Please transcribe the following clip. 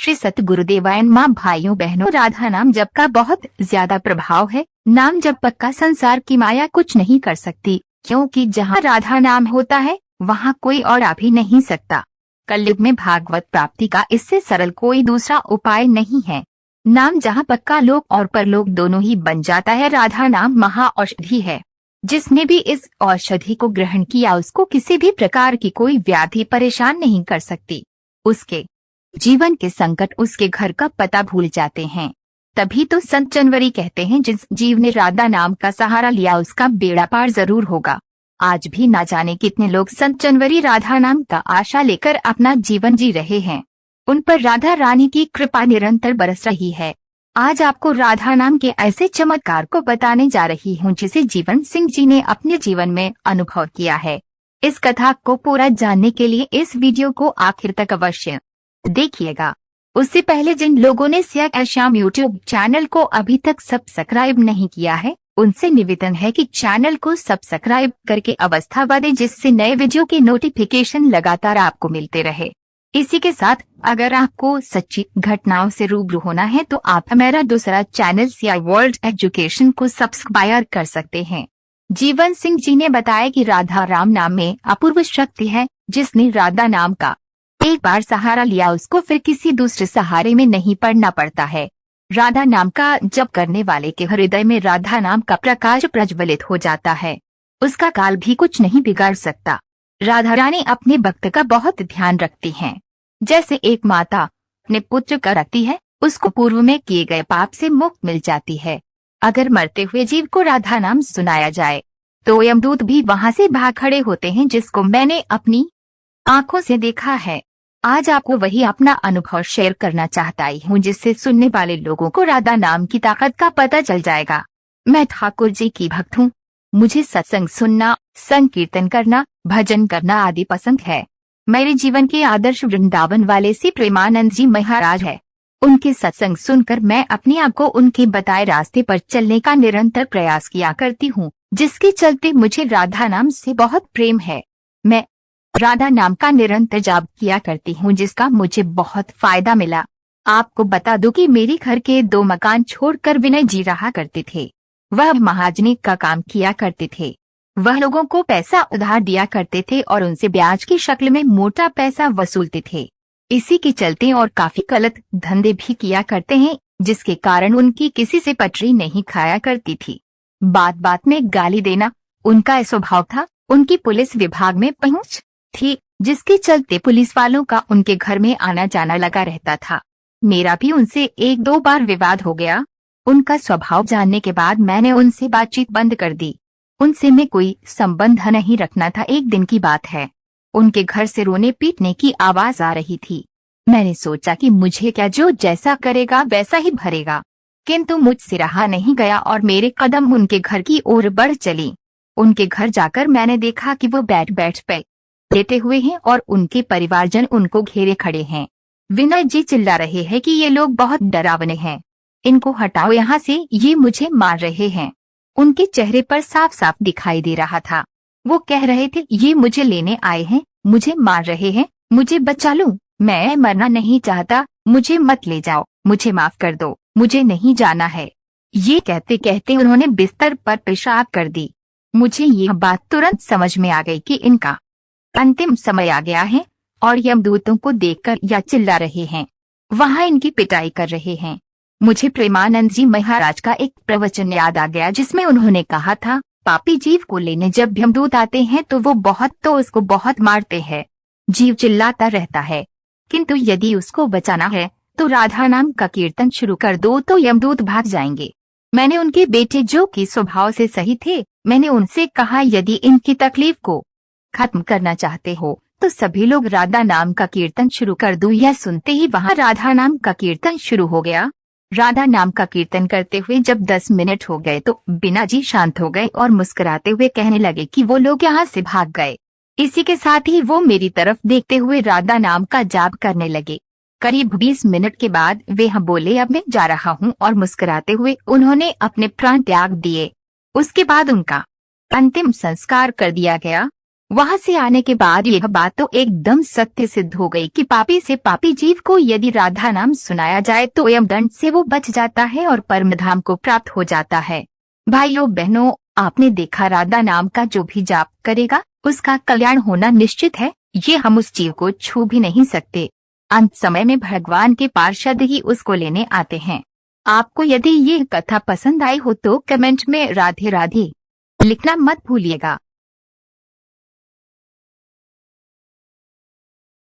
श्री सतगुरुदेवायन माँ। भाइयों बहनों, राधा नाम जप का बहुत ज्यादा प्रभाव है। नाम जप का संसार की माया कुछ नहीं कर सकती, क्योंकि जहाँ राधा नाम होता है वहाँ कोई और आ भी नहीं सकता। कलयुग में भागवत प्राप्ति का इससे सरल कोई दूसरा उपाय नहीं है। नाम जहाँ पक्का लोक और परलोक दोनों ही बन जाता है। राधा नाम महाऔषधि है। जिसने भी इस औषधि को ग्रहण किया उसको किसी भी प्रकार की कोई व्याधि परेशान नहीं कर सकती। उसके जीवन के संकट उसके घर का पता भूल जाते हैं। तभी तो संत जनवरी कहते हैं, जिस जीव ने राधा नाम का सहारा लिया उसका बेड़ा पार जरूर होगा। आज भी ना जाने कितने लोग संत जनवरी राधा नाम का आशा लेकर अपना जीवन जी रहे हैं। उन पर राधा रानी की कृपा निरंतर बरस रही है। आज आपको राधा नाम के ऐसे चमत्कार को बताने जा रही हूँ जिसे जीवन सिंह जी ने अपने जीवन में अनुभव किया है। इस कथा को पूरा जानने के लिए इस वीडियो को आखिर तक अवश्य देखिएगा। उससे पहले जिन लोगों ने सिया श्याम यूट्यूब चैनल को अभी तक सब्सक्राइब नहीं किया है, उनसे निवेदन है कि चैनल को सब्सक्राइब करके अवस्था बदे, जिससे नए वीडियो के नोटिफिकेशन लगातार आपको मिलते रहे। इसी के साथ अगर आपको सच्ची घटनाओं से रूबरू होना है तो आप मेरा दूसरा चैनल सिया वर्ल्ड एजुकेशन को सब्सक्राइब कर सकते हैं। जीवन सिंह जी ने बताया कि राधा राम नाम में अपूर्व शक्ति है। जिसने राधा नाम का एक बार सहारा लिया उसको फिर किसी दूसरे सहारे में नहीं पड़ना पड़ता है। राधा नाम का जप करने वाले के हृदय में राधा नाम का प्रकाश प्रज्वलित हो जाता है। उसका काल भी कुछ नहीं बिगाड़ सकता। राधा रानी अपने भक्त का बहुत ध्यान रखती हैं। जैसे एक माता अपने पुत्र का रखती है, उसको पूर्व में किए गए पाप से मुक्त मिल जाती है। अगर मरते हुए जीव को राधा नाम सुनाया जाए तो यमदूत भी वहां से भाग खड़े होते हैं, जिसको मैंने अपनी आंखों से देखा है। आज आपको वही अपना अनुभव शेयर करना चाहता हूँ, जिससे सुनने वाले लोगों को राधा नाम की ताकत का पता चल जाएगा। मैं ठाकुर जी की भक्त हूँ। मुझे सत्संग सुनना, संकीर्तन करना, भजन करना आदि पसंद है। मेरे जीवन के आदर्श वृंदावन वाले श्री प्रेमानंद जी महाराज है। उनके सत्संग सुनकर मैं अपने आप को उनके बताए रास्ते पर चलने का निरंतर प्रयास किया करती हूँ, जिसके चलते मुझे राधा नाम से बहुत प्रेम है। मैं राधा नाम का निरंतर जाप किया करती हूँ, जिसका मुझे बहुत फायदा मिला। आपको बता दूं कि मेरे घर के 2 मकान छोड़कर विनय जी रहा करते थे। वह महाजनी का काम किया करते थे। वह लोगों को पैसा उधार दिया करते थे और उनसे ब्याज की शक्ल में मोटा पैसा वसूलते थे। इसी के चलते और काफी गलत धंधे भी किया करते हैं, जिसके कारण उनकी किसी से पटरी नहीं खाया करती थी। बात बात में गाली देना उनका स्वभाव था। उनकी पुलिस विभाग में पहुंच थी, जिसके चलते पुलिस वालों का उनके घर में आना जाना लगा रहता था। मेरा भी उनसे 1-2 बार विवाद हो गया। उनका स्वभाव जानने के बाद मैंने उनसे बातचीत बंद कर दी। उनसे मैं कोई संबंध नहीं रखना था। एक दिन की बात है, उनके घर से रोने पीटने की आवाज आ रही थी। मैंने सोचा कि मुझे क्या, जो जैसा करेगा वैसा ही भरेगा, किंतु मुझसे रहा नहीं गया और मेरे कदम उनके घर की ओर बढ़ चली। उनके घर जाकर मैंने देखा कि वो बेड पे लेटे हुए हैं और उनके परिवारजन उनको घेरे खड़े हैं। विनय जी चिल्ला रहे हैं कि ये लोग बहुत डरावने हैं, इनको हटाओ यहाँ से, ये मुझे मार रहे हैं। उनके चेहरे पर साफ साफ दिखाई दे रहा था। वो कह रहे थे, ये मुझे लेने आए हैं, मुझे मार रहे हैं, मुझे बचा लो, मैं मरना नहीं चाहता, मुझे मत ले जाओ, मुझे माफ कर दो, मुझे नहीं जाना है। ये कहते कहते उन्होंने बिस्तर पर पेशाब कर दी। मुझे यह बात तुरंत समझ में आ गई कि इनका अंतिम समय आ गया है और यमदूतों को देखकर या चिल्ला रहे हैं, वहाँ इनकी पिटाई कर रहे हैं। मुझे प्रेमानंद जी महाराज का एक प्रवचन याद आ गया, जिसमें उन्होंने कहा था, पापी जीव को लेने जब यमदूत आते हैं तो वो उसको बहुत मारते हैं। जीव चिल्लाता रहता है, किंतु यदि उसको बचाना है तो राधा नाम का कीर्तन शुरू कर दो तो यमदूत भाग जाएंगे। मैंने उनके बेटे, जो कि स्वभाव से सही थे, मैंने उनसे कहा, यदि इनकी तकलीफ को खत्म करना चाहते हो तो सभी लोग राधा नाम का कीर्तन शुरू कर दो। यह सुनते ही वहाँ राधा नाम का कीर्तन शुरू हो गया। राधा नाम का कीर्तन करते हुए जब 10 मिनट हो गए तो बिना जी शांत हो गए और मुस्कुराते हुए कहने लगे कि वो लोग यहाँ से भाग गए। इसी के साथ ही वो मेरी तरफ देखते हुए राधा नाम का जाप करने लगे। करीब 20 मिनट के बाद वे बोले, अब मैं जा रहा हूँ, और मुस्कुराते हुए उन्होंने अपने प्राण त्याग दिए। उसके बाद उनका अंतिम संस्कार कर दिया गया। वहां से आने के बाद यह बात तो एकदम सत्य सिद्ध हो गई कि पापी से पापी जीव को यदि राधा नाम सुनाया जाए तो यमदंड से वो बच जाता है और परमधाम को प्राप्त हो जाता है। भाइयों बहनों, आपने देखा राधा नाम का जो भी जाप करेगा उसका कल्याण होना निश्चित है। ये हम उस जीव को छू भी नहीं सकते। अंत समय में भगवान के पार्षद ही उसको लेने आते हैं। आपको यदि ये कथा पसंद आई हो तो कमेंट में राधे राधे लिखना मत भूलिएगा।